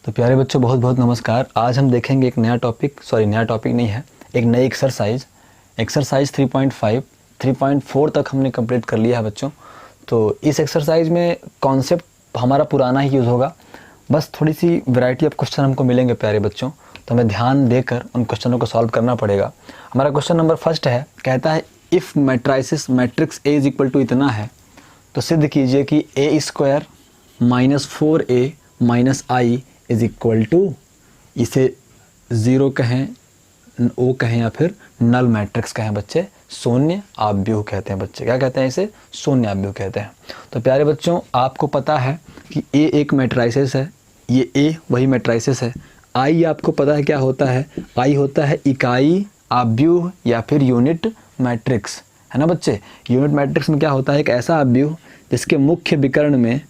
तो प्यारे बच्चों बहुत बहुत नमस्कार। आज हम देखेंगे एक नया टॉपिक नहीं है, एक नई एक्सरसाइज 3.5 3.4 तक हमने कंप्लीट कर लिया है बच्चों। तो इस एक्सरसाइज में कॉन्सेप्ट हमारा पुराना ही यूज़ होगा, बस थोड़ी सी वैरायटी ऑफ क्वेश्चन हमको मिलेंगे प्यारे बच्चों, तो हमें ध्यान देकर उन क्वेश्चनों को सॉल्व करना पड़ेगा। हमारा क्वेश्चन नंबर फर्स्ट है, कहता है if matrix A is equal to इतना है तो सिद्ध कीजिए कि A square minus 4a minus I is equal to, इसे ज़ीरो कहें, ओ कहें या फिर नल मैट्रिक्स कहें बच्चे, शून्य आव्यूह कहते हैं बच्चे। क्या कहते हैं इसे? शून्य आव्यूह कहते हैं। तो प्यारे बच्चों आपको पता है कि ए एक मैट्राइसिस है, ये ए वही मैट्राइसिस है। आई आपको पता है क्या होता है? आई होता है इकाई आव्यूह या फिर यूनिट मैट्रिक्स, है ना बच्चे। यूनिट मैट्रिक्स में क्या होता है? एक ऐसा आव्यूह जिसके मुख्य विकर्ण में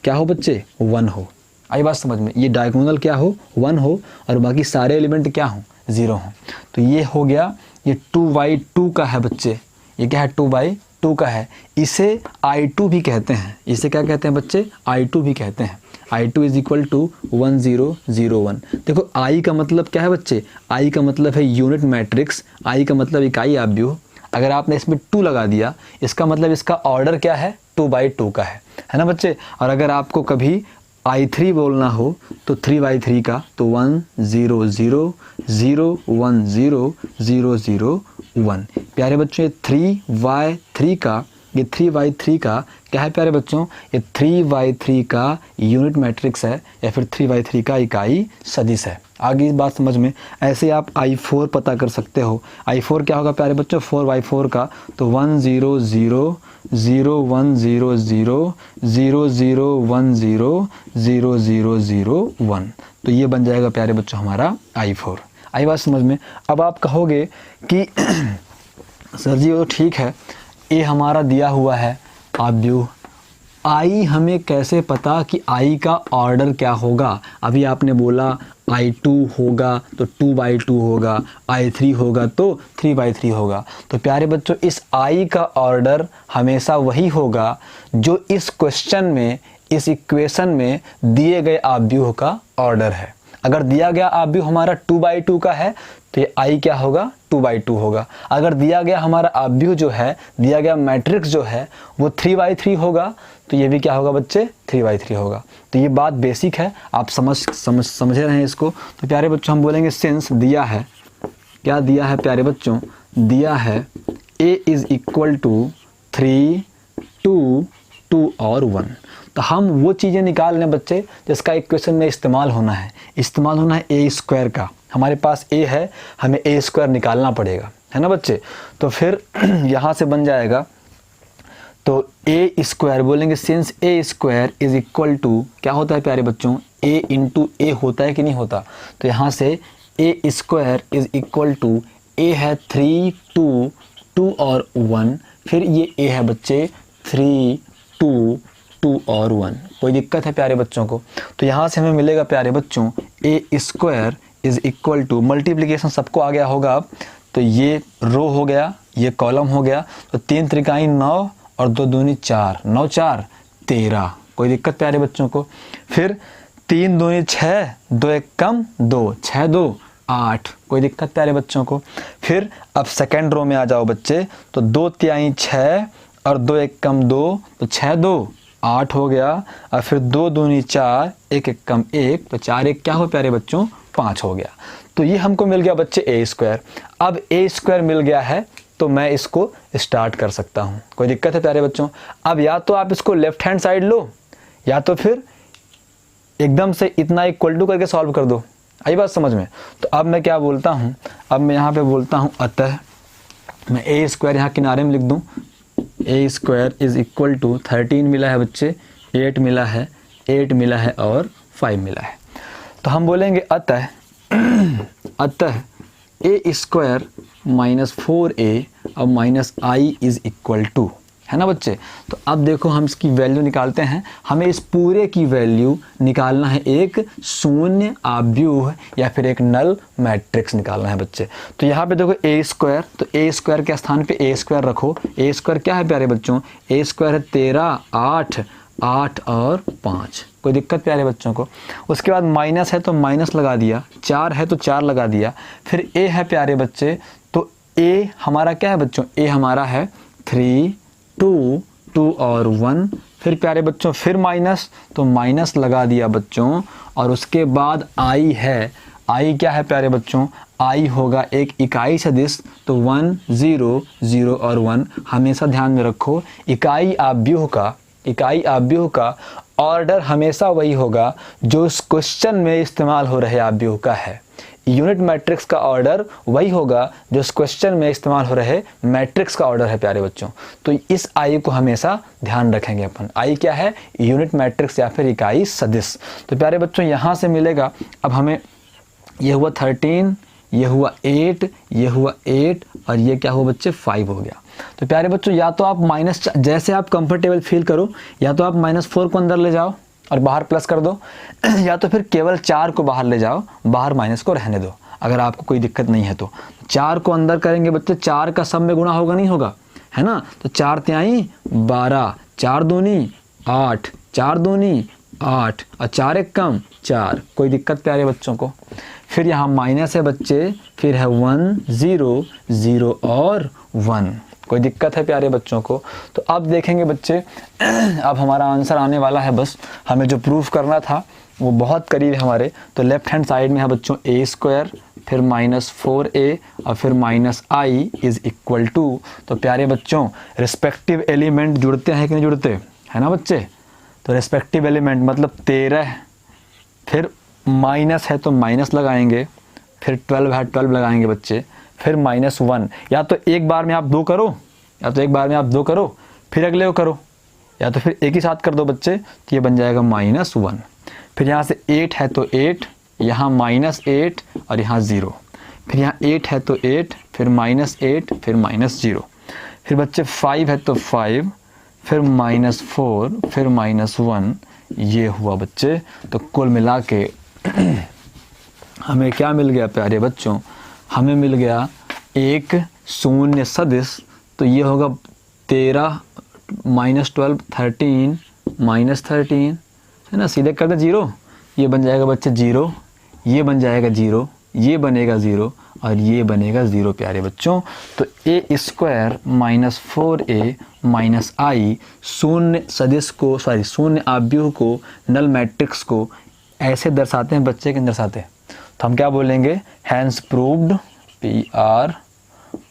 क्या हो बच्चे? 1 हो। आई बात समझ में? ये डायगोनल क्या हो? 1 हो और बाकी सारे एलिमेंट क्या हो? 0 हो। तो ये हो गया, ये 2/2 का है बच्चे। ये क्या है? 2/2 का है। इसे I2 भी कहते हैं। इसे क्या कहते हैं बच्चे? I2 भी कहते हैं। I2 is equal to 1001। देखो I का मतलब क्या है बच्चे? I का मतलब है यूनिट मैट्रिक्स, I का मतलब इकाई आव्यूह। अगर आपने इसमें 2 लगा दिया, इसका मतलब इसका ऑर्डर क्या है? 2/2 का है ना बच्चे। और अगर आपको कभी I3 बोलना हो तो 3/3 का, तो 1 0 0 0 1 0 0 0 1। प्यारे बच्चों ये 3/3 का, ये 3/3 का क्या है प्यारे बच्चों? ये 3/3 का यूनिट मैट्रिक्स है या फिर 3/3 का इकाई सदिश है। आगे इस बात समझ में। ऐसे आप I4 पता कर सकते हो। I4 क्या होगा प्यारे बच्चों? 4/4 का, तो 1 0 0 0 1 0 0 0 0 1 0 0 0 0 1। तो ये बन जाएगा प्यारे बच्चों हमारा I4। आई बात समझ में। अब आप कहोगे कि सर जी वो ठीक है, ये हमारा दिया हुआ है आव्यूह, आई हमें कैसे पता कि आई का ऑर्डर क्या होगा? अभी आपने बोला I2 होगा तो 2/2 होगा, I3 होगा तो 3/3 होगा। तो प्यारे बच्चों इस I का ऑर्डर हमेशा वही होगा जो इस क्वेश्चन में, इस इक्वेशन में दिए गए आव्यूह का ऑर्डर है। अगर दिया गया आव्यूह हमारा 2/2 का है तो ये I क्या होगा? 2/2 होगा। अगर दिया गया हमारा आव्यूह जो है, दिया गया मैट्रिक्स जो है वो 3/3 होगा, तो ये भी क्या होगा बच्चे? 3/3 होगा। तो ये बात बेसिक है, आप समझ रहे हैं इसको। तो प्यारे बच्चों हम बोलेंगे सिंस दिया है, क्या दिया है प्यारे बच्चों? दिया है a इज इक्वल टू 3 2 2 और 1। तो हम वो चीज़ें निकाल लें बच्चे जिसका इक्वेशन में इस्तेमाल होना है a स्क्वायर का। हमारे पास a है, हमें a स्क्वायर निकालना पड़ेगा, है ना बच्चे। तो फिर यहाँ से बन जाएगा, तो a स्क्वायर बोलेंगे since a square is equal to, क्या होता है प्यारे बच्चों? a इंटू a होता है कि नहीं होता? तो यहाँ से a square is equal to, a है 3 2 2 और 1, फिर ये a है बच्चे 3 2 2 और 1। कोई दिक्कत है प्यारे बच्चों को? तो यहाँ से हमें मिलेगा प्यारे बच्चों a square is equal to, multiplication सबको आ गया होगा अब, तो ये रो हो गया, ये कॉलम हो गया, तो 3 त्रिकाई 9 और 2 दूनी 4, 9 4 13। कोई दिक्कत प्यारे बच्चों को? फिर 3 दूनी 6, 2 1 कम 2, 6 2 8। कोई दिक्कत प्यारे बच्चों को? फिर अब सेकेंड रो में आ जाओ बच्चे, तो 2 तिहाई 6 और 2 1 कम 2, तो 6 2 8 हो गया। और फिर 2 दूनी 4, 1 1 कम 1, तो 4 1 क्या हो प्यारे बच्चों? 5 हो गया। तो ये हमको मिल गया बच्चे a स्क्वायर। अब a स्क्वायर मिल गया है तो मैं इसको स्टार्ट कर सकता हूँ। कोई दिक्कत है प्यारे बच्चों? अब या तो आप इसको लेफ्ट हैंड साइड लो, या तो फिर एकदम से इतना इक्वल टू करके सॉल्व कर दो। आई बात समझ में? तो अब मैं क्या बोलता हूँ? अब मैं यहाँ पे बोलता हूँ अतः मैं a स्क्वायर यहाँ किनारे में लिख दूँ, a square is equal to 13 मिला है बच्चे, 8 मिला है, 8 मिला है और 5 मिला है। तो हम बोलेंगे अतः a स्क्वायर माइनस 4a और minus I is equal to, है ना बच्चे। तो अब देखो हम इसकी वैल्यू निकालते हैं। हमें इस पूरे की वैल्यू निकालना है, एक शून्य आव्यूह या फिर एक नल मैट्रिक्स निकालना है बच्चे। तो यहाँ पे देखो a स्क्वायर, तो a स्क्वायर के स्थान पे a स्क्वायर रखो। a स्क्वायर क्या है प्यारे बच्चों? a स्क्वायर है 13 8 8 और 5, कोई दिक्कत प्यारे बच्चों को। उसके बाद माइनस है तो माइनस लगा दिया, 4 है तो 4 लगा दिया। फिर ए है प्यारे बच्चे, तो ए हमारा क्या है बच्चों, ए हमारा है 3, 2, 2 और 1। फिर प्यारे बच्चों फिर माइनस, तो माइनस लगा दिया बच्चों। और उसके बाद आई है, आई क्या है प्यारे बच्चों, आई होगा एक इकाई सदिश, तो 1, 0, 0 और 1। हमेशा ध्यान में रखो, इकाई आव्यूह का ऑर्डर हमेशा वही होगा जो इस क्वेश्चन में इस्तेमाल हो रहे आव्यूह का है। यूनिट मैट्रिक्स का ऑर्डर वही होगा जो इस क्वेश्चन में इस्तेमाल हो रहे मैट्रिक्स का ऑर्डर है प्यारे बच्चों। तो इस आई को हमेशा ध्यान रखेंगे अपन। आई क्या है, यूनिट मैट्रिक्स या फिर इकाई सदिश। तो प्यारे बच्चों यहाँ से मिलेगा, अब हमें ये हुआ 13, ये हुआ 8, ये हुआ 8 और ये क्या हुआ बच्चे 5 हो गया। तो प्यारे बच्चों या तो आप माइनस, जैसे आप कंफर्टेबल फील करो, या तो आप -4 को अंदर ले जाओ और बाहर प्लस कर दो, या तो फिर केवल 4 को बाहर ले जाओ, बाहर माइनस को रहने दो, अगर आपको कोई दिक्कत नहीं है तो। 4 को अंदर करेंगे बच्चे, 4 का सब में गुणा होगा नहीं होगा, है ना। तो 4 तिहाई 12, 4 दूनी 8, 4 दूनी 8 और 4 एक कम 4, कोई दिक्कत प्यारे बच्चों को। फिर यहाँ माइनस है बच्चे, फिर है 1, 0, 0 और 1, कोई दिक्कत है प्यारे बच्चों को। तो अब देखेंगे बच्चे, अब हमारा आंसर आने वाला है, बस हमें जो प्रूफ करना था वो बहुत करीब है हमारे। तो लेफ्ट हैंड साइड में है बच्चों a², फिर -4a और फिर -i इज़ इक्वल टू। तो प्यारे बच्चों रिस्पेक्टिव एलिमेंट जुड़ते हैं कि नहीं जुड़ते, है ना बच्चे। तो रिस्पेक्टिव एलिमेंट मतलब 13, फिर माइनस है तो माइनस लगाएंगे, फिर 12 है 12 लगाएंगे बच्चे, फिर -1। या तो एक बार में आप 2 करो, फिर अगले को करो, या तो फिर एक ही साथ कर दो बच्चे, तो ये बन जाएगा -1। फिर यहाँ से 8 है तो 8, यहाँ -8 और यहाँ 0। फिर यहाँ 8 है तो 8, फिर -8, फिर -0। फिर बच्चे 5 है तो 5, फिर -4, फिर -1, ये हुआ बच्चे। तो कुल मिला के हमें क्या मिल गया प्यारे बच्चों, हमें मिल गया एक शून्य सदिश। तो ये होगा 13 -12 13 -13, है ना। सीधे कर दे 0, ये बन जाएगा बच्चे 0, ये बन जाएगा 0, ये बनेगा 0 और ये बनेगा 0 प्यारे बच्चों। तो a² -4a -i शून्य सदिश को, शून्य आव्यूह को, नल मैट्रिक्स को ऐसे दर्शाते हैं बच्चे के दर्शाते हैं। तो हम क्या बोलेंगे, हैंस प्रूव्ड,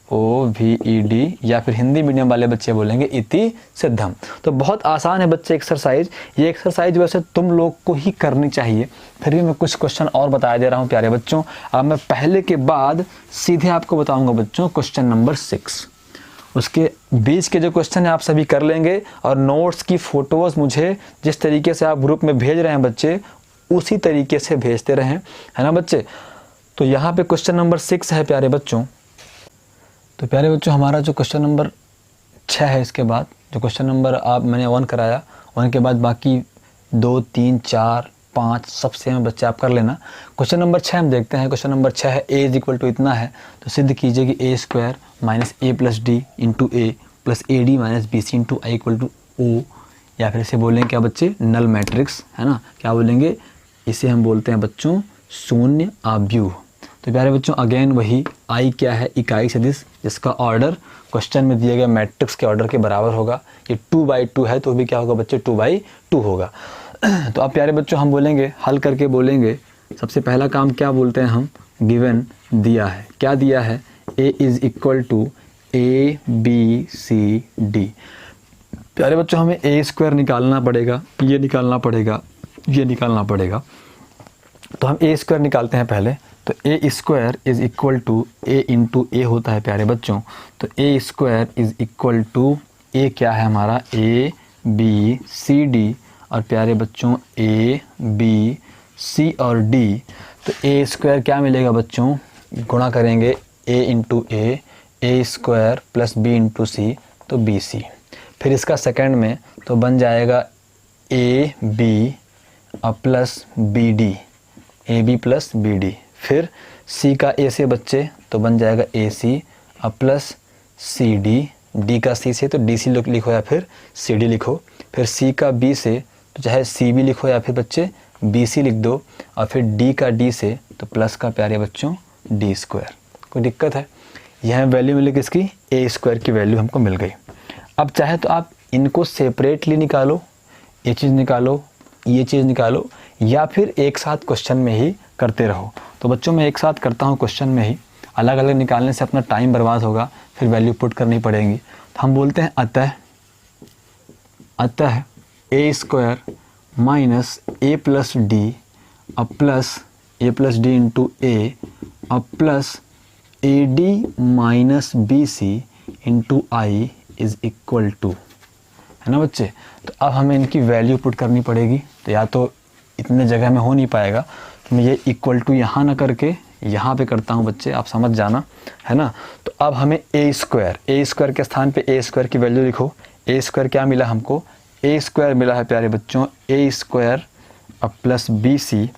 PROVED, या फिर हिंदी मीडियम वाले बच्चे बोलेंगे इति सिद्धम। तो बहुत आसान है बच्चे एक्सरसाइज। ये एक्सरसाइज वैसे तुम लोग को ही करनी चाहिए, फिर भी मैं कुछ क्वेश्चन और बता दे रहा हूँ प्यारे बच्चों। अब मैं पहले के बाद सीधे आपको बताऊंगा बच्चों क्वेश्चन नंबर 6, उसके बीच के जो क्वेश्चन है आप सभी कर लेंगे। और नोट्स की फ़ोटोज़ मुझे जिस तरीके से आप ग्रुप में भेज रहे हैं बच्चे, उसी तरीके से भेजते रहें, है ना बच्चे। तो यहाँ पे क्वेश्चन नंबर 6 है प्यारे बच्चों। तो प्यारे बच्चों हमारा जो क्वेश्चन नंबर 6 है, इसके बाद जो क्वेश्चन नंबर मैंने 1 कराया, 1 के बाद बाकी 2, 3, 4, 5 सब सेम बच्चे आप कर लेना। क्वेश्चन नंबर 6 हम देखते हैं। क्वेश्चन नंबर 6 है a इज इक्वल टू इतना है, तो सिद्ध कीजिए कि a² -a + d into a + ad - bc into i equal to o, या फिर इसे बोलेंगे क्या बच्चे, नल मैट्रिक्स, है ना। क्या बोलेंगे, इसे हम बोलते हैं बच्चों शून्य आव्यूह। तो प्यारे बच्चों अगेन वही, आई क्या है, इकाई सदिश जिसका ऑर्डर क्वेश्चन में दिए गए मैट्रिक्स के ऑर्डर के बराबर होगा। ये 2/2 है तो भी क्या होगा बच्चे, 2/2 होगा। तो अब प्यारे बच्चों हम बोलेंगे, हल करके बोलेंगे। सबसे पहला काम क्या बोलते हैं हम, गिवन दिया है, क्या दिया है, a is equal to ABCD। प्यारे बच्चों हमें a² निकालना पड़ेगा, ये निकालना पड़ेगा, ये निकालना पड़ेगा। तो हम a² निकालते हैं पहले। तो a² is equal to a into a होता है प्यारे बच्चों। तो a² is equal to a क्या है हमारा, ABCD, और प्यारे बच्चों ABC और D। तो a² क्या मिलेगा बच्चों, गुणा करेंगे a into a square plus b into c, तो BC। फिर इसका सेकंड में तो बन जाएगा AB plus BD, AB plus BD। फिर C का A से बच्चे तो बन जाएगा AC प्लस CD डी का सी से तो डी सी लिखो या फिर सी डी लिखो, फिर सी का बी से तो चाहे सी बी लिखो या फिर बच्चे बी सी लिख दो, और फिर डी का डी से तो प्लस का प्यारे बच्चों डी स्क्वायर। कोई दिक्कत है? यह वैल्यू मिली किसकी? ए स्क्वायर की वैल्यू हमको मिल गई। अब चाहे तो आप इनको सेपरेटली निकालो, ये चीज़ निकालो, ये चीज़ निकालो, या फिर एक साथ क्वेश्चन में ही करते रहो। तो बच्चों मैं एक साथ करता हूँ क्वेश्चन में ही, अलग अलग निकालने से अपना टाइम बर्बाद होगा, फिर वैल्यू पुट करनी पड़ेगी। तो हम बोलते हैं अतः A square minus A plus D अब plus A plus D into A अब plus A D minus B C into I is equal to, है ना बच्चे। तो अब हमें इनकी वैल्यू पुट करनी पड़ेगी। तो या तो इतने जगह में हो नहीं पाएगा, तो मैं ये इक्वल टू यहाँ ना करके यहाँ पे करता हूँ बच्चे, आप समझ जाना, है ना। तो अब हमें ए स्क्वायर के स्थान पे ए स्क्वायर की वैल्यू लिखो। ए स्क्वायर क्या मिला हमको? ए स्क्वायर मिला है प्यारे बच्चों ए स्क्वायर अब प्लस बी सी,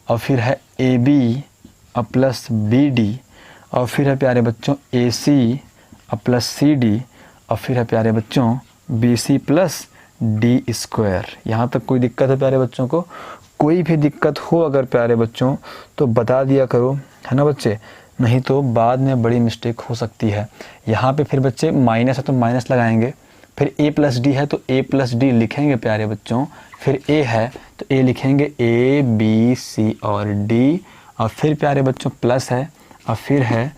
और फिर है ए बी अब प्लस बी डी, और फिर है प्यारे बच्चों ए सी अब प्लस सी डी, और फिर है प्यारे बच्चों B C plus D square. यहाँ तक कोई दिक्कत है प्यारे बच्चों को? कोई भी दिक्कत हो अगर प्यारे बच्चों तो बता दिया करो, है ना बच्चे, नहीं तो बाद में बड़ी मिस्टेक हो सकती है। यहाँ पे फिर बच्चे माइनस है तो माइनस लगाएंगे, फिर ए प्लस डी है तो ए प्लस डी लिखेंगे प्यारे बच्चों, फिर ए है तो ए लिखेंगे ए बी सी और डी, और फिर प्यारे बच्चों प्लस है और फिर है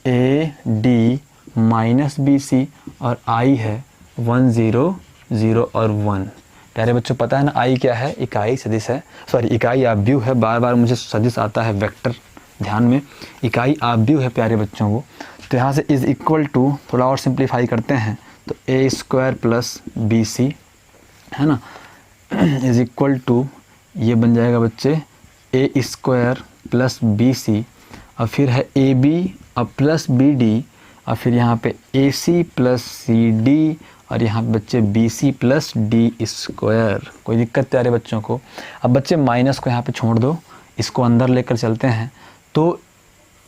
A D minus B C, और आई है 1 0 0 और 1। प्यारे बच्चों पता है ना आई क्या है? इकाई सदिश है, सॉरी इकाई आव्यूह है। बार बार मुझे सदिश आता है वेक्टर, ध्यान में, इकाई आव्यूह है प्यारे बच्चों को। तो यहाँ से इज़ इक्वल टू, थोड़ा और सिंप्लीफाई करते हैं तो ए स्क्वायर प्लस बी सी, है ना, इज़ इक्वल टू ये बन जाएगा बच्चे ए स्क्वायर प्लस बी सी, और फिर है ए बी और प्लस बी डी, और फिर यहाँ पे ए सी प्लस सी डी, और यहाँ पे बच्चे B C plus D square. कोई दिक्कत प्यारे बच्चों को? अब बच्चे माइनस को यहाँ पे छोड़ दो, इसको अंदर लेकर चलते हैं। तो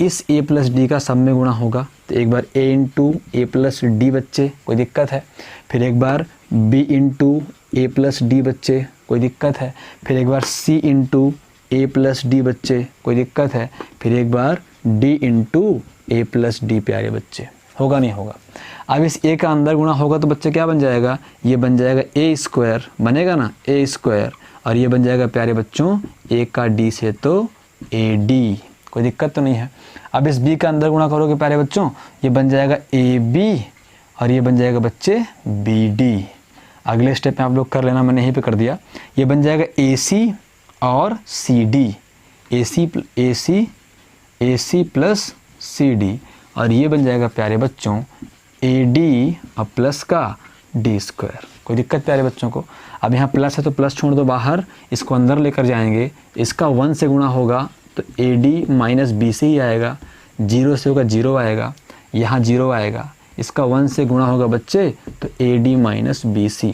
इस a प्लस डी का सब में गुणा होगा, तो एक बार a into A plus D बच्चे, कोई दिक्कत है? फिर एक बार b इंटू ए प्लस डी बच्चे, कोई दिक्कत है? फिर एक बार c इंटू ए प्लस डी बच्चे, कोई दिक्कत है? फिर एक बार d इंटू ए प्लस डी प्यारे बच्चे, होगा नहीं होगा? अब इस a का अंदर गुणा होगा तो बच्चे क्या बन जाएगा? ये बन जाएगा a स्क्वायर, बनेगा ना a स्क्वायर, और ये बन जाएगा प्यारे बच्चों a का d से तो ad, कोई दिक्कत तो नहीं है? अब इस b का अंदर गुणा करोगे प्यारे बच्चों, ये बन जाएगा ab, और ये बन जाएगा बच्चे bd। अगले स्टेप में आप लोग कर लेना, मैंने यहीं पे कर दिया। ये बन जाएगा ac और cd, ac प्लस cd, और ये बन जाएगा प्यारे बच्चों AD और प्लस का D स्क्वायर। कोई दिक्कत प्यारे बच्चों को? अब यहाँ प्लस है तो प्लस छोड़ दो बाहर, इसको अंदर लेकर जाएंगे, इसका 1 से गुणा होगा तो AD माइनस बी से ही आएगा, 0 से होगा 0 आएगा, यहाँ 0 आएगा, इसका 1 से गुणा होगा बच्चे तो AD माइनस बी सी।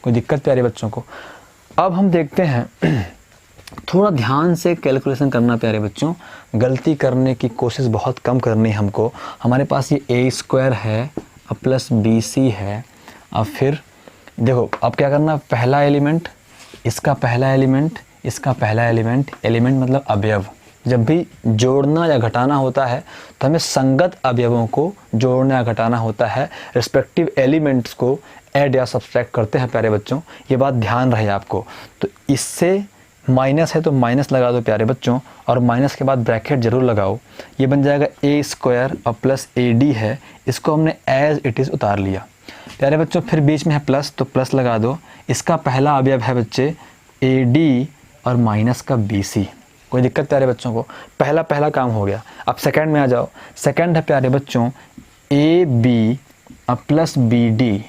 कोई दिक्कत प्यारे बच्चों को? अब हम देखते हैं, थोड़ा ध्यान से कैलकुलेशन करना प्यारे बच्चों, गलती करने की कोशिश बहुत कम करनी है हमको। हमारे पास ये ए स्क्वायर है अब प्लस बी सी है, अब फिर देखो अब क्या करना, पहला एलिमेंट, इसका पहला एलिमेंट, इसका पहला एलिमेंट, एलिमेंट मतलब अवयव। जब भी जोड़ना या घटाना होता है तो हमें संगत अवयवों को जोड़ना या घटाना होता है, रिस्पेक्टिव एलिमेंट्स को ऐड या सब्सट्रैक्ट करते हैं प्यारे बच्चों, ये बात ध्यान रहे आपको। तो इससे माइनस है तो माइनस लगा दो प्यारे बच्चों, और माइनस के बाद ब्रैकेट जरूर लगाओ। ये बन जाएगा ए स्क्वायर और प्लस ए डी है, इसको हमने एज इट इज़ उतार लिया प्यारे बच्चों। फिर बीच में है प्लस तो प्लस लगा दो, इसका पहला अवयव है बच्चे ए डी और माइनस का बी सी। कोई दिक्कत प्यारे बच्चों को? पहला काम हो गया। अब सेकंड में आ जाओ, सेकंड है प्यारे बच्चों ए बी और plus B D,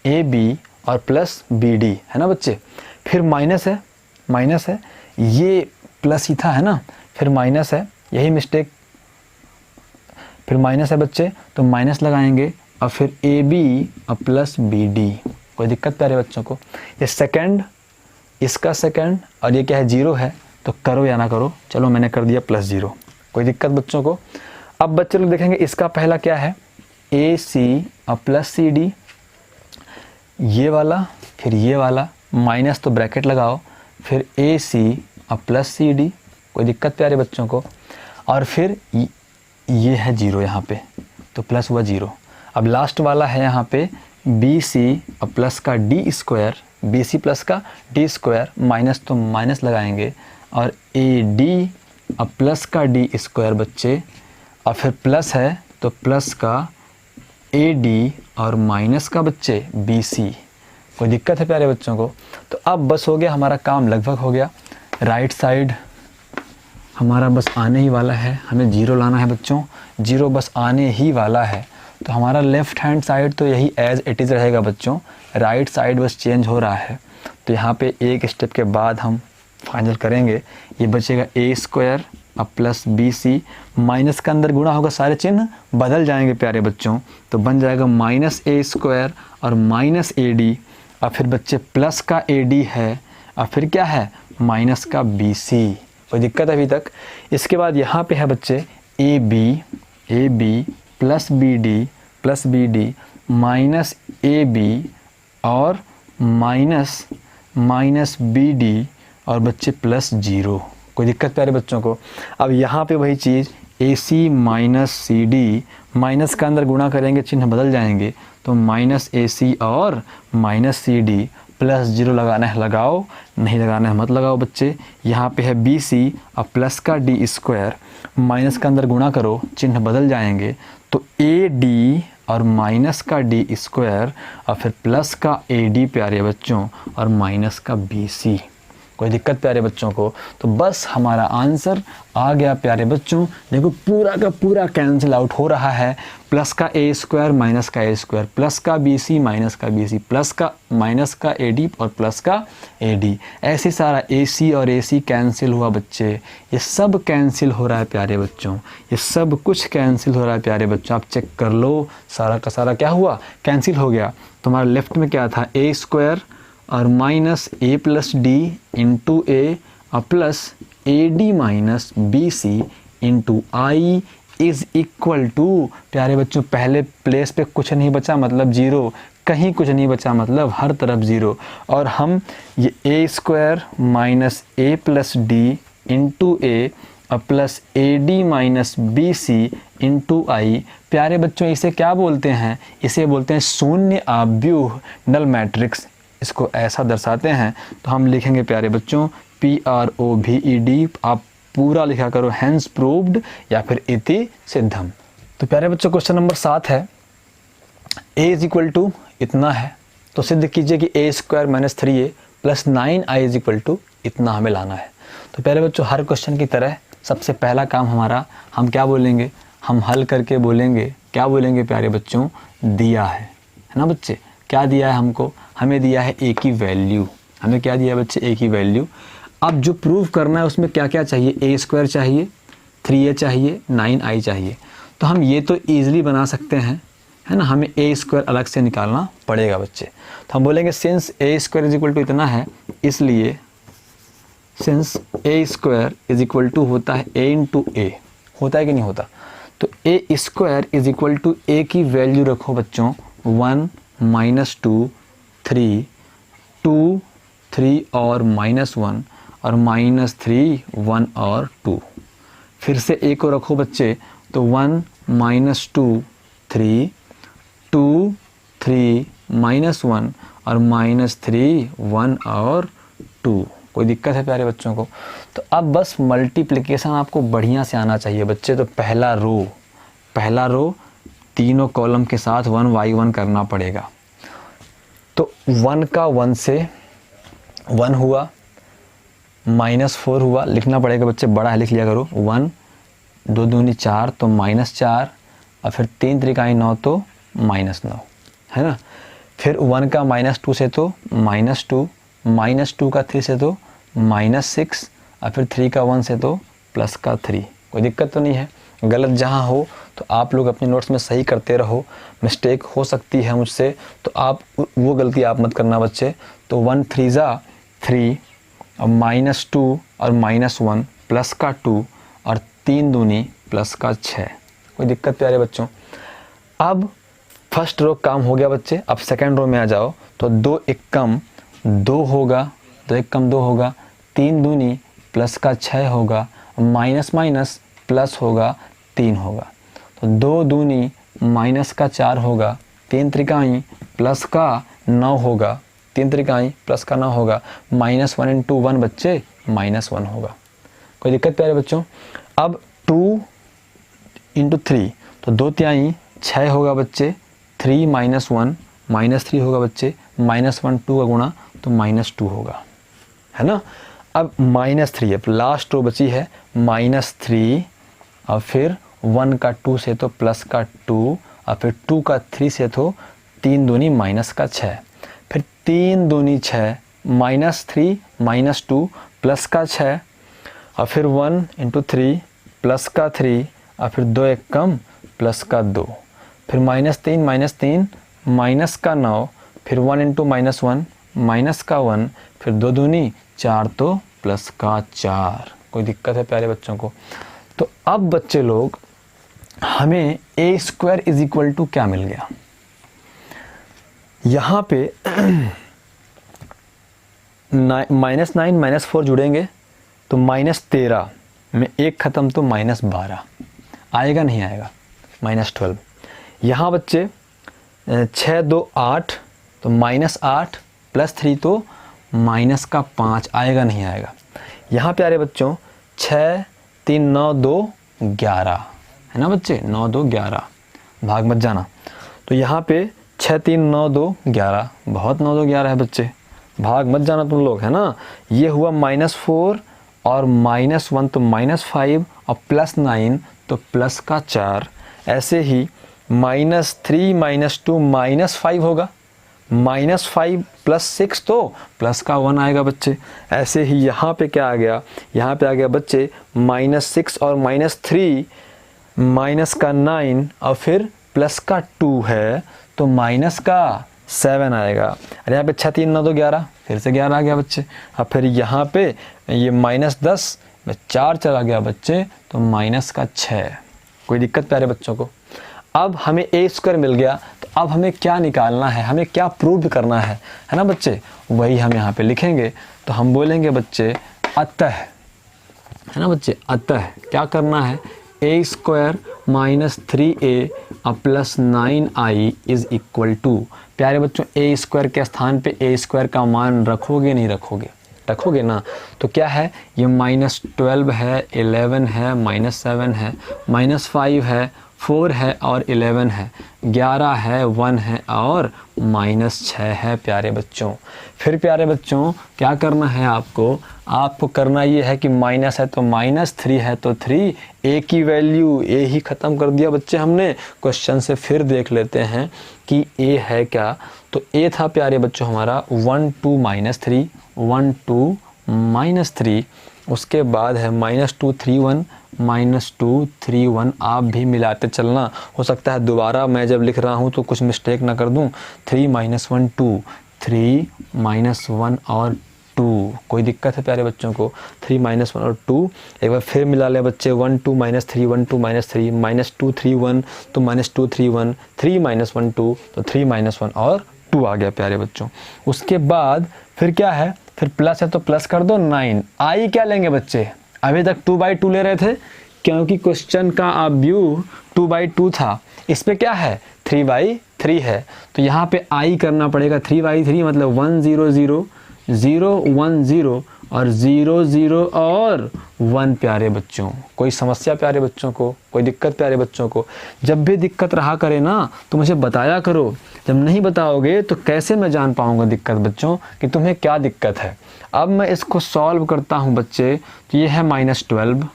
A B और प्लस बी डी, है ना बच्चे। फिर माइनस है, ये प्लस ही था, है ना, फिर माइनस है, यही मिस्टेक, फिर माइनस है बच्चे तो माइनस लगाएंगे, और फिर ए बी और प्लस बी डी। कोई दिक्कत प्यारे बच्चों को? ये सेकंड, इसका सेकंड, और ये क्या है 0 है, तो करो या ना करो, चलो मैंने कर दिया +0। कोई दिक्कत बच्चों को? अब बच्चे लोग देखेंगे इसका पहला क्या है, ए सी और प्लस सी डी, ये वाला फिर ये वाला, माइनस तो ब्रैकेट लगाओ, फिर ए सी और प्लस सी डी, कोई दिक्कत प्यारे बच्चों को। और फिर ये है जीरो यहाँ पे, तो प्लस हुआ जीरो। अब लास्ट वाला है यहाँ पे बी सी और प्लस का D square, B C plus का डी स्क्वायर, माइनस तो माइनस लगाएंगे, और ए डी और प्लस का डी स्क्वायर बच्चे, और फिर प्लस है तो प्लस का ए डी और माइनस का बच्चे बी सी। कोई दिक्कत है प्यारे बच्चों को? तो अब बस हो गया, हमारा काम लगभग हो गया। राइट साइड हमारा बस आने ही वाला है, हमें जीरो लाना है बच्चों, जीरो बस आने ही वाला है। तो हमारा लेफ़्ट हैंड साइड तो यही एज इट इज़ रहेगा बच्चों, राइट साइड बस चेंज हो रहा है। तो यहाँ पे एक स्टेप के बाद हम फाइनल करेंगे, ये बचेगा ए स्क्वायर अब प्लस बी सी, माइनस का अंदर गुणा होगा, सारे चिन्ह बदल जाएंगे प्यारे बच्चों, तो बन जाएगा माइनस ए स्क्वायर और माइनस ए डी, और फिर बच्चे प्लस का ए डी है, और फिर क्या है माइनस का बी सी। कोई दिक्कत अभी तक? इसके बाद यहाँ पे है बच्चे A B plus B D minus A B और माइनस बी डी और बच्चे प्लस जीरो। कोई दिक्कत प्यारे बच्चों को? अब यहाँ पे वही चीज़ ए सी माइनस सी डी, माइनस का अंदर गुणा करेंगे चिन्ह बदल जाएंगे, तो माइनस ए सी और minus C D, plus zero लगाना है लगाओ, नहीं लगाना है मत लगाओ बच्चे। यहाँ पे है बी सी और प्लस का डी स्क्वायर, माइनस का अंदर गुणा करो चिन्ह बदल जाएंगे, तो ए डी और माइनस का डी स्क्वायर और फिर प्लस का ए डी प्यारे बच्चों और माइनस का बी सी। कोई दिक्कत प्यारे बच्चों को? तो बस हमारा आंसर आ गया प्यारे बच्चों। देखो पूरा का पूरा कैंसिल आउट हो रहा है, प्लस का ए स्क्वायर माइनस का ए स्क्वायर, प्लस का बी सी माइनस का बी सी, प्लस का माइनस का ए डी और प्लस का ए डी, ऐसे सारा ए सी और ए सी कैंसिल हुआ बच्चे। ये सब कैंसिल हो रहा है प्यारे बच्चों, ये सब कुछ कैंसिल हो रहा है प्यारे बच्चों। आप चेक कर लो, सारा का सारा क्या हुआ, कैंसिल हो गया। तुम्हारा लेफ्ट में क्या था, ए स्क्वायर और minus A plus D into A और plus A D minus B C into I is equal to, प्यारे बच्चों पहले प्लेस पे कुछ नहीं बचा मतलब जीरो, कहीं कुछ नहीं बचा मतलब हर तरफ ज़ीरो। और हम ये A square minus A plus D into A और plus A D minus B C into I, प्यारे बच्चों इसे क्या बोलते हैं, इसे बोलते हैं शून्य आव्यूह नल मैट्रिक्स। इसको ऐसा दर्शाते हैं, तो हम लिखेंगे प्यारे बच्चों PROVED, आप पूरा लिखा करो, हैंस प्रूव्ड या फिर इति सिद्धम। तो प्यारे बच्चों क्वेश्चन नंबर 7 है, a इज इक्वल टू इतना है, तो सिद्ध कीजिए कि a square minus 3a plus 9i is equal to इतना हमें लाना है। तो प्यारे बच्चों हर क्वेश्चन की तरह सबसे पहला काम हमारा, हम क्या बोलेंगे, हम हल करके बोलेंगे, क्या बोलेंगे प्यारे बच्चों, दिया है ना बच्चे, क्या दिया है हमको, हमें दिया है a की वैल्यू, हमें क्या दिया है बच्चे, a की वैल्यू। अब जो प्रूव करना है उसमें क्या क्या चाहिए, a स्क्वायर चाहिए, 3a चाहिए, 9i चाहिए। तो हम ये तो ईजिली बना सकते हैं, है ना, हमें a स्क्वायर अलग से निकालना पड़ेगा बच्चे। तो हम बोलेंगे since a square is equal to इतना है, इसलिए since a square is equal to होता है a इंटू ए, होता है कि नहीं होता, तो a square is equal to a की वैल्यू रखो बच्चों 1 माइनस 2 3 2 3 और -1 और -3 1 और 2, फिर से a को रखो बच्चे, तो 1 -2 3 2 3 -1 और -3 1 और 2। कोई दिक्कत है प्यारे बच्चों को? तो अब बस मल्टीप्लिकेशन आपको बढ़िया से आना चाहिए बच्चे। तो पहला रो तीनों कॉलम के साथ 1/1 करना पड़ेगा। तो 1 का 1 से 1 हुआ, -4 हुआ, लिखना पड़ेगा बच्चे, बड़ा है लिख लिया करो, 1 2 दूनी 4 तो -4 और फिर 3 त्रिकाई 9 तो -9, है ना। फिर 1 का -2 से तो -2, -2 का 3 से तो -6 और फिर 3 का 1 से तो प्लस का 3। कोई दिक्कत तो नहीं है? गलत जहाँ हो तो आप लोग अपने नोट्स में सही करते रहो, मिस्टेक हो सकती है मुझसे, तो आप वो गलती आप मत करना बच्चे। तो 1 3 ज़ा 3 और -2 और -1 प्लस का 2 और 3 दूनी प्लस का 6। कोई दिक्कत प्यारे बच्चों? अब फर्स्ट रो काम हो गया बच्चे। अब सेकंड रो में आ जाओ तो 2 एकम 2 होगा, 2 एकम 2 होगा, 3 दूनी प्लस का 6 होगा, माइनस माइनस प्लस होगा 3 होगा, तो 2 दूनी माइनस का 4 होगा, 3 त्रिकाई प्लस का 9 होगा, 3 त्रिकाई प्लस का 9 होगा, -1 इंटू 1 बच्चे -1 होगा। कोई दिक्कत प्यारे बच्चों? अब 2 इंटू 3 तो 2 तिहाई 6 होगा बच्चे, 3 -1 -3 होगा बच्चे, -1 2 का गुणा तो -2 होगा, है ना। अब -3 अब लास्ट रो बची है -3 और फिर 1 का 2 से तो प्लस का 2 और फिर 2 का 3 से तो 3 दूनी माइनस का 6, फिर 3 दूनी 6 -3 -2 प्लस का 6 और फिर 1 इंटू 3 प्लस का 3 और फिर 2 एकम प्लस का 2, फिर -3 माइनस का 9, फिर 1 इंटू -1 माइनस का 1, फिर 2 दूनी 4 तो प्लस का 4। कोई दिक्कत है प्यारे बच्चों को? तो अब बच्चे लोग हमें a² इज इक्वल टू क्या मिल गया? यहाँ पे -9 -4 जुड़ेंगे तो -13 में 1 ख़त्म तो -12 आएगा, नहीं आएगा? -12। यहाँ बच्चे 6 2 8 तो -8 प्लस 3 तो -5 आएगा, नहीं आएगा? यहाँ प्यारे बच्चों 6 3 9 2 11 है ना बच्चे, 9 2 11 भाग मत जाना। तो यहाँ पे 6 3 9 2 11 बहुत 9 2 11 है बच्चे, भाग मत जाना तुम लोग, है ना। ये हुआ -4 और -1 तो -5 और +9 तो प्लस का 4। ऐसे ही -3 -2 -5 होगा, -5 + 6 तो प्लस का 1 आएगा बच्चे। ऐसे ही यहाँ पे क्या आ गया? यहाँ पे आ गया बच्चे -6 और -3 माइनस का 9 और फिर प्लस का 2 है तो माइनस का 7 आएगा। अरे यहाँ पे 6 3 9 2 11 फिर से 11 आ गया बच्चे। अब फिर यहाँ पे ये -10 में 4 चला गया बच्चे तो माइनस का 6। कोई दिक्कत प्यारे बच्चों को? अब हमें a² मिल गया तो अब हमें क्या निकालना है, हमें क्या प्रूव करना है ना बच्चे? वही हम यहाँ पे लिखेंगे। तो हम बोलेंगे बच्चे अतः, है ना बच्चे, अतः क्या करना है? a² - 3a + 9i is equal to, प्यारे बच्चों a² के स्थान पे a² का मान रखोगे नहीं रखोगे? रखोगे ना। तो क्या है ये? -12 है, 11 है, -7 है, -5 है, 4 है और 11 है, 11 है, 1 है और -6 है प्यारे बच्चों। फिर प्यारे बच्चों क्या करना है आपको? आपको करना ये है कि माइनस है तो -3 है तो 3, a की वैल्यू a ही ख़त्म कर दिया बच्चे हमने। क्वेश्चन से फिर देख लेते हैं कि a है क्या। तो a था प्यारे बच्चों हमारा 1 2 -3, 1 2 -3, उसके बाद है -2 3 1, -2 3 1। आप भी मिलाते चलना, हो सकता है दोबारा मैं जब लिख रहा हूँ तो कुछ मिस्टेक ना कर दूँ। 3 -1 2, 3 -1 और 2। कोई दिक्कत है प्यारे बच्चों को? 3 -1 और 2 एक बार फिर मिला लें बच्चे। 1 2 -3, 1 2 -3, -2 3 1 तो -2 3 1, 3 -1 2 तो 3 -1 और 2 आ गया प्यारे बच्चों। उसके बाद फिर क्या है? फिर प्लस है तो प्लस कर दो 9। आई क्या लेंगे बच्चे? अभी तक 2/2 ले रहे थे क्योंकि क्वेश्चन का आप व्यू 2/2 था। इस पे क्या है? 3/3 है। तो यहाँ पे आई करना पड़ेगा 3/3 मतलब 1 0 0 0 1 0 और 0 0 और 1 प्यारे बच्चों। कोई समस्या प्यारे बच्चों को? कोई दिक्कत प्यारे बच्चों को? जब भी दिक्कत रहा करे ना तो मुझे बताया करो। जब नहीं बताओगे तो कैसे मैं जान पाऊंगा दिक्कत बच्चों कि तुम्हें क्या दिक्कत है। अब मैं इसको सॉल्व करता हूं बच्चे। तो ये है -12,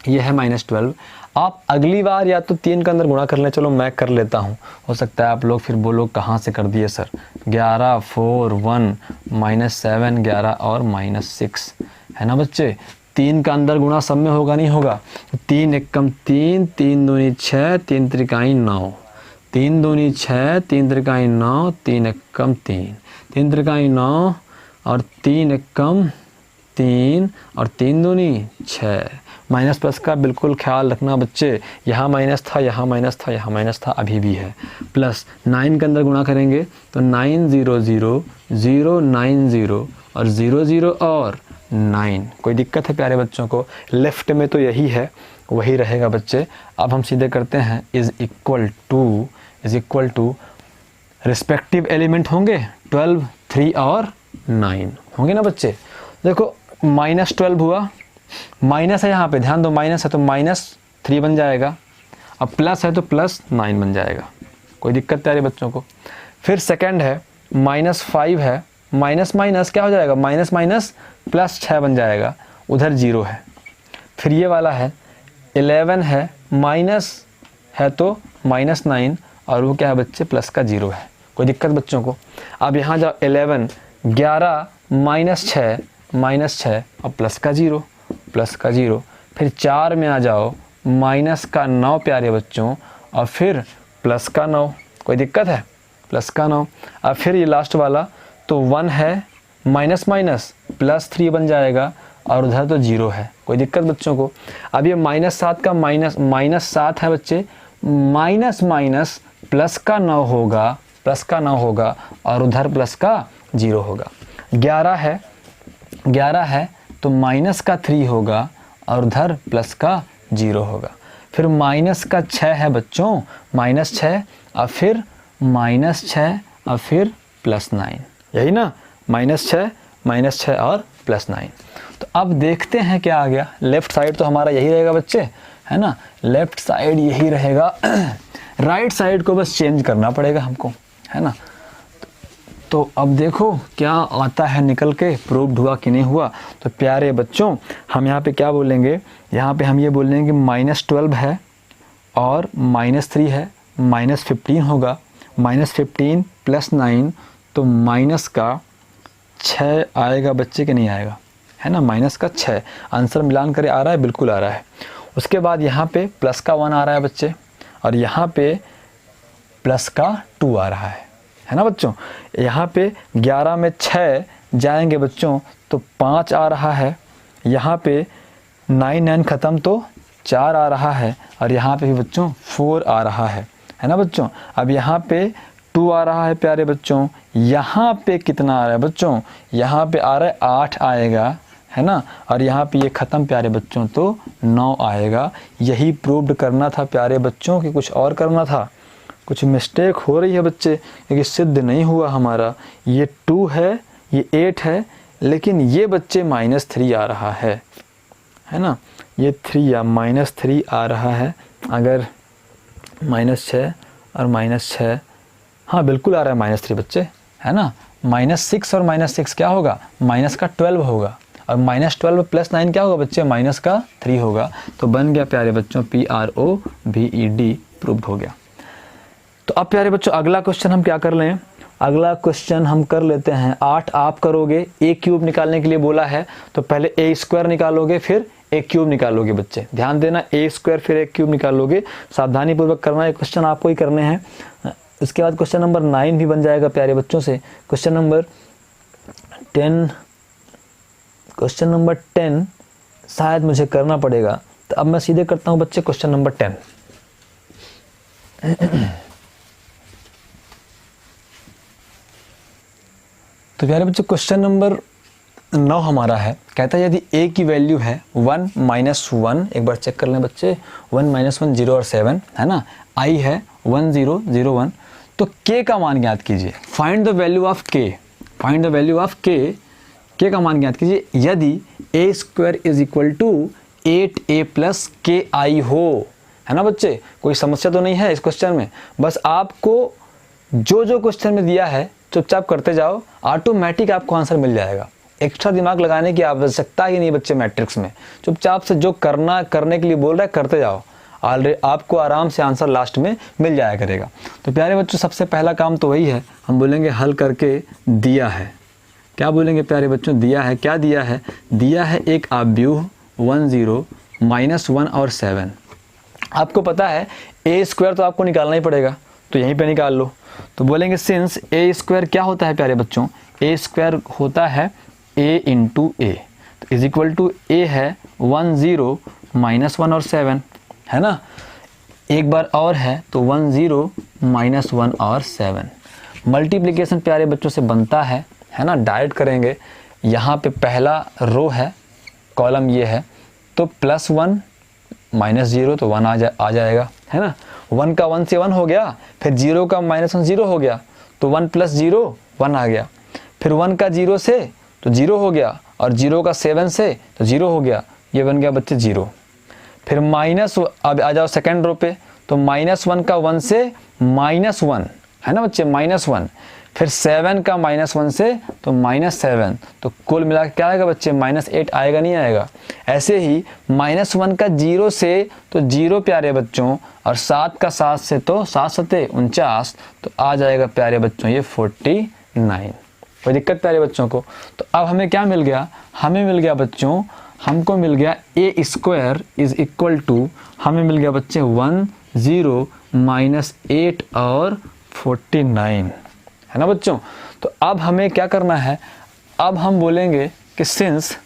ये है -12। आप अगली बार या तो 3 के अंदर गुणा कर लें। चलो मैं कर लेता हूँ, हो सकता है आप लोग फिर बोलो कहाँ से कर दिए सर। 11 4 1 -7 11 और -6 है ना बच्चे। 3 का अंदर गुणा सब में होगा नहीं होगा? 3 एकम 3, 3 दूनी 6, 3 त्रिकाई 9, 3 दूनी 6, 3 त्रिकाई 9, 3 एकम 3, 3 त्रिकाई 9 और 3 एकम 3 और 3 दूनी 6। माइनस प्लस का बिल्कुल ख्याल रखना बच्चे, यहाँ माइनस था, यहाँ माइनस था, यहाँ माइनस था, अभी भी है। प्लस 9 के अंदर गुणा करेंगे तो 9 0 0 0 9 0 और 0 0 और 9। कोई दिक्कत है प्यारे बच्चों को? लेफ्ट में तो यही है, वही रहेगा बच्चे। अब हम सीधे करते हैं is equal to respective element होंगे 12, 3 और 9 होंगे ना बच्चे। देखो -12 हुआ, माइनस है यहाँ पे, ध्यान दो माइनस है तो -3 बन जाएगा, अब प्लस है तो +9 बन जाएगा। कोई दिक्कत प्यारे बच्चों को? फिर सेकंड है -5 है, माइनस माइनस क्या हो जाएगा, माइनस माइनस +6 बन जाएगा, उधर 0 है। फिर ये वाला है 11 है, माइनस है तो -9 और वो क्या है बच्चे, प्लस का 0 है। कोई दिक्कत बच्चों को? अब यहाँ जाओ 11 11 -6 और प्लस का 0। फिर 4 में आ जाओ -9 प्यारे बच्चों और फिर प्लस का 9। कोई दिक्कत है? प्लस का 9। अब फिर ये लास्ट वाला तो 1 है, माइनस माइनस +3 बन जाएगा और उधर तो 0 है। कोई दिक्कत बच्चों को? अब ये -7 का -7 है बच्चे, माइनस माइनस प्लस का 9 होगा और उधर प्लस का 0 होगा। 11 है तो माइनस का 3 होगा और उधर प्लस का 0 होगा। फिर माइनस का 6 है बच्चों, -6 और फिर -6 और फिर +9, यही ना, -6 और +9। तो अब देखते हैं क्या आ गया। लेफ्ट साइड तो हमारा यही रहेगा बच्चे, है ना, लेफ्ट साइड यही रहेगा। राइट साइड को बस चेंज करना पड़ेगा हमको, है ना। तो अब देखो क्या आता है निकल के, प्रूव्ड हुआ कि नहीं हुआ। तो प्यारे बच्चों हम यहाँ पे क्या बोलेंगे, यहाँ पे हम ये बोलेंगे कि -12 है और -3 है, -15 होगा, -15 + 9 तो माइनस का 6 आएगा बच्चे कि नहीं आएगा, है ना, माइनस का 6। आंसर मिलान करे आ रहा है, बिल्कुल आ रहा है। उसके बाद यहाँ पे प्लस का 1 आ रहा है बच्चे और यहाँ पे प्लस का 2 आ रहा है ना बच्चों। यहाँ पे 11 में 6 जाएंगे बच्चों तो 5 आ रहा है, यहाँ पे 9 ख़त्म तो 4 आ रहा है और यहाँ पे भी बच्चों 4 आ रहा है ना बच्चों। अब यहाँ पे 2 आ रहा है प्यारे बच्चों, यहाँ पे कितना आ रहा है बच्चों, यहाँ पे आ रहा है 8 आएगा, है ना, और यहाँ पे ये ख़त्म प्यारे बच्चों तो 9 आएगा। यही प्रूव्ड करना था प्यारे बच्चों कि कुछ और करना था। कुछ मिस्टेक हो रही है बच्चे क्योंकि सिद्ध नहीं हुआ हमारा। ये 2 है, ये 8 है, लेकिन ये बच्चे -3 आ रहा है ना, ये 3 या -3 आ रहा है। अगर -6 और -6, हाँ बिल्कुल आ रहा है -3 बच्चे, है ना। -6 और -6 क्या होगा, माइनस का 12 होगा और -12 + 9 क्या होगा बच्चे, माइनस का 3 होगा। तो बन गया प्यारे बच्चों PROVED, प्रूव्ड हो गया। तो अब प्यारे बच्चों अगला क्वेश्चन हम क्या कर लें, अगला क्वेश्चन हम कर लेते हैं 8 आप करोगे, A³ निकालने के लिए बोला है तो पहले A² निकालोगे फिर A³ निकालोगे बच्चे। ध्यान देना, A² फिर A³ निकालोगे, सावधानी पूर्वक करना, ये क्वेश्चन आपको ही करने हैं। इसके बाद क्वेश्चन नंबर 9 भी बन जाएगा प्यारे बच्चों से। क्वेश्चन नंबर 10 शायद मुझे करना पड़ेगा, तो अब मैं सीधे करता हूँ बच्चे क्वेश्चन नंबर 10। तो प्यारे बच्चों क्वेश्चन नंबर 9 हमारा है, कहता है यदि a की वैल्यू है 1 - 1, एक बार चेक कर लें बच्चे, 1 - 1 0 और 7, है ना, i है 1 0 0 1, तो k का मान ज्ञात कीजिए। Find the value of k, find the value of k का मान ज्ञात कीजिए यदि a² = 8a + ki हो, है ना बच्चे। कोई समस्या तो नहीं है इस क्वेश्चन में, बस आपको जो क्वेश्चन में दिया है चुपचाप करते जाओ, ऑटोमेटिक आपको आंसर मिल जाएगा। एक्स्ट्रा दिमाग लगाने की आवश्यकता ही नहीं बच्चे मैट्रिक्स में, चुपचाप से जो करने के लिए बोल रहा है करते जाओ, ऑलरेडी आपको आराम से आंसर लास्ट में मिल जाया करेगा। तो प्यारे बच्चों सबसे पहला काम तो वही है, हम बोलेंगे हल करके दिया है। क्या बोलेंगे प्यारे बच्चों, दिया है, क्या दिया है, दिया है एक अव्यूह 1 0 -1 और 7। आपको पता है A² तो आपको निकालना ही पड़ेगा, तो यहीं पे निकाल लो। तो बोलेंगे सिंस A² क्या होता है प्यारे बच्चों, A² होता है A × A, तो इज इक्वल टू ए है 1 0 माइनस 1 और 7, है ना। एक बार और है तो 1 0 माइनस 1 और 7। मल्टीप्लिकेशन प्यारे बच्चों से बनता है ना, डायरेक्ट करेंगे। यहाँ पे पहला रो है, कॉलम ये है, तो +1 माइनस 0 तो 1 आ जाएगा, है ना। 1 का 1 से 1 हो गया, फिर 0 का -1 0 हो गया, तो 1 + 0 1 आ गया। फिर 1 का 0 से तो 0 हो गया, और 0 का 7 से तो 0 हो गया, ये बन गया बच्चे 0। फिर माइनस, अब आ जाओ सेकेंड रो पे, तो -1 का 1 से -1, है ना बच्चे, -1। फिर 7 का -1 से तो -7, तो कुल मिला के क्या आएगा बच्चे, -8 आएगा, नहीं आएगा। ऐसे ही -1 का 0 से तो 0 प्यारे बच्चों, और 7 का 7 से तो 7 7 49, तो आ जाएगा प्यारे बच्चों ये 49। कोई दिक्कत प्यारे बच्चों को। तो अब हमें क्या मिल गया, हमें मिल गया बच्चों, हमको मिल गया a square is equal to, हमें मिल गया बच्चे 1 0 माइनस 8 और 49, है ना बच्चों। तो अब हमें क्या करना है, अब हम बोलेंगे कि सिंस,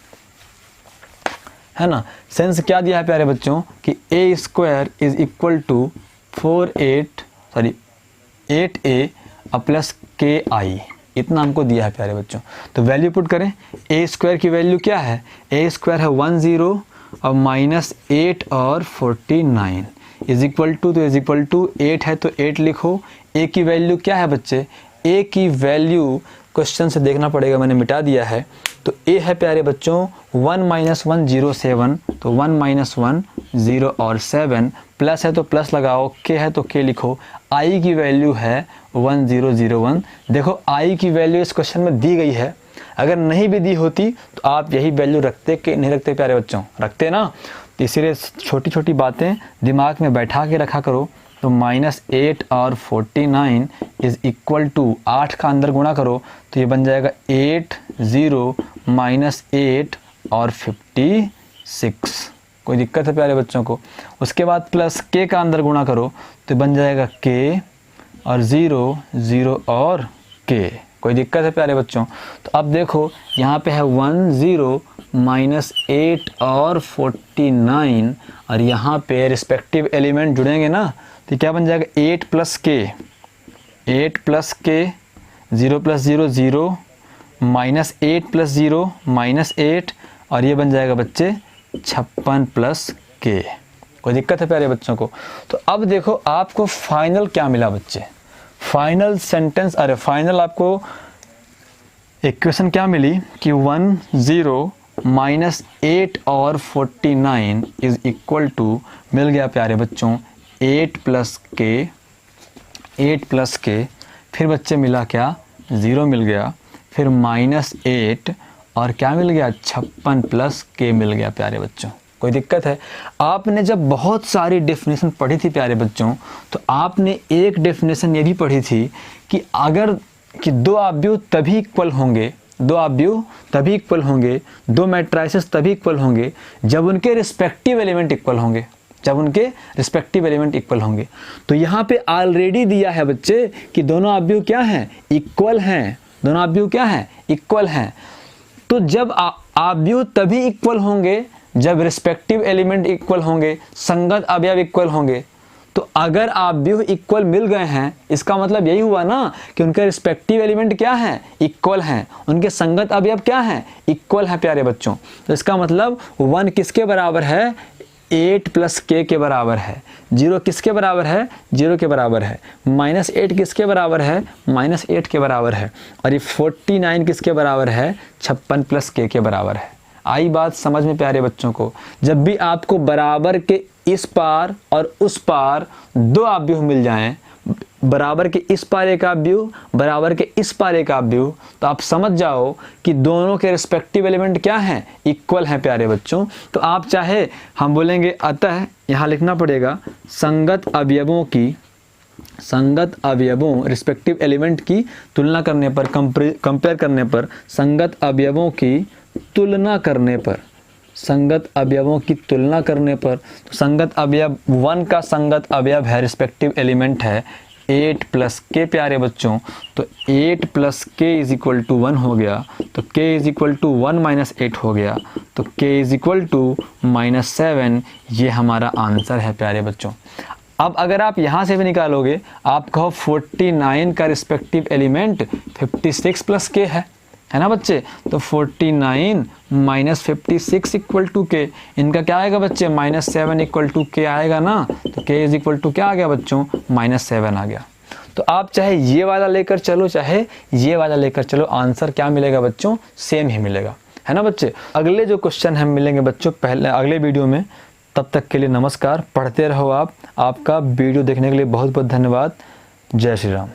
है ना, सिंस क्या दिया है प्यारे बच्चों कि a square is equal to 8a plus KI, इतना हमको दिया है प्यारे बच्चों। तो वैल्यू पुट करें, a स्क्वायर की वैल्यू क्या है, a स्क्वायर है 1 0 और -8 और 49 इज इक्वल टू, तो इज इक्वल टू 8 है तो 8 लिखो। a की वैल्यू क्या है बच्चे, a की वैल्यू क्वेश्चन से देखना पड़ेगा, मैंने मिटा दिया है। तो a है प्यारे बच्चों 1 - 1 0 7, तो 1 - 1 0 और 7, प्लस है तो प्लस लगाओ, k है तो k लिखो। i की वैल्यू है 1 0 0 1। देखो i की वैल्यू इस क्वेश्चन में दी गई है, अगर नहीं भी दी होती तो आप यही वैल्यू रखते कि नहीं रखते प्यारे बच्चों, रखते ना। तो इसीलिए छोटी छोटी बातें दिमाग में बैठा के रखा करो। तो -8 और 49 इज इक्वल टू, 8 का अंदर गुणा करो तो ये बन जाएगा 8 0 -8 और 56। कोई दिक्कत है प्यारे बच्चों को। उसके बाद प्लस k का अंदर गुणा करो तो बन जाएगा k और 0 0 और k। कोई दिक्कत है प्यारे बच्चों। तो अब देखो यहाँ पे है 1 0 -8 और 49, और यहाँ पे रिस्पेक्टिव एलिमेंट जुड़ेंगे ना, तो क्या बन जाएगा 8 + k, 8 + k, 0 + 0 0, -8 + 0 -8, और ये बन जाएगा बच्चे 56 + k। कोई दिक्कत है प्यारे बच्चों को। तो अब देखो आपको फाइनल क्या मिला बच्चे, फाइनल सेंटेंस, अरे फाइनल आपको इक्वेशन क्या मिली कि 1 0 -8 और 49 इज इक्वल टू, मिल गया प्यारे बच्चों 8 + k, 8 + k, फिर बच्चे मिला क्या, 0 मिल गया, फिर -8 और क्या मिल गया, 56 + k मिल गया प्यारे बच्चों। कोई दिक्कत है। आपने जब बहुत सारी डेफिनेशन पढ़ी थी प्यारे बच्चों, तो आपने एक डेफिनेशन ये भी पढ़ी थी कि अगर कि दो अवयव तभी इक्वल होंगे, दो अवयव तभी इक्वल होंगे, दो मैट्रिसेस तभी इक्वल होंगे जब उनके रिस्पेक्टिव एलिमेंट इक्वल होंगे, जब उनके रिस्पेक्टिव एलिमेंट इक्वल होंगे। तो यहाँ पे ऑलरेडी दिया है बच्चे कि दोनों अवयव क्या हैं, इक्वल हैं, दोनों अवयव क्या हैं, इक्वल हैं। तो जब अवयव तभी इक्वल होंगे जब रिस्पेक्टिव एलिमेंट इक्वल होंगे, संगत अवयव इक्वल होंगे। तो अगर अवयव इक्वल मिल गए हैं, इसका मतलब यही हुआ ना कि उनके रिस्पेक्टिव एलिमेंट क्या हैं, इक्वल हैं, उनके संगत अवयव क्या हैं, इक्वल हैं प्यारे बच्चों। तो इसका मतलब 1 किसके बराबर है, 8 + k के बराबर है। 0 किसके बराबर है, 0 के बराबर है। -8 किसके बराबर है, -8 के बराबर है। और ये 49 किसके बराबर है, 56 + k के बराबर है। आई बात समझ में प्यारे बच्चों को। जब भी आपको बराबर के इस पार और उस पार दो अवयव मिल जाएं, बराबर के इस पार एक अवयव, बराबर के इस पार एक अवयव, तो आप समझ जाओ कि दोनों के रिस्पेक्टिव एलिमेंट क्या हैं, इक्वल हैं प्यारे बच्चों। तो आप चाहे हम बोलेंगे, अतः यहाँ लिखना पड़ेगा संगत अवयवों की, संगत अवयवों रिस्पेक्टिव एलिमेंट की तुलना करने पर, कंपेयर करने पर, संगत अवयवों की तुलना करने पर, संगत अवयवों की तुलना करने पर, तो संगत अवयव 1 का संगत अवयव है, रिस्पेक्टिव एलिमेंट है 8 प्लस के प्यारे बच्चों, तो 8 प्लस के इज इक्वल टू 1 हो गया, तो के इज इक्वल टू 1 माइनस 8 हो गया, तो के इज इक्वल टू -7, ये हमारा आंसर है प्यारे बच्चों। अब अगर आप यहाँ से भी निकालोगे, आप कहो 49 का रिस्पेक्टिव एलिमेंट 56 प्लस के है ना बच्चे, तो 49 माइनस 56 इक्वल टू के, इनका क्या आएगा बच्चे, -7 इक्वल टू के आएगा ना, तो के इज इक्वल टू क्या आ गया बच्चों, -7 आ गया। तो आप चाहे ये वाला लेकर चलो चाहे ये वाला लेकर चलो, आंसर क्या मिलेगा बच्चों, सेम ही मिलेगा, है ना बच्चे। अगले जो क्वेश्चन हम मिलेंगे बच्चों पहले अगले वीडियो में, तब तक के लिए नमस्कार, पढ़ते रहो आप। आपका वीडियो देखने के लिए बहुत बहुत धन्यवाद। जय श्री राम।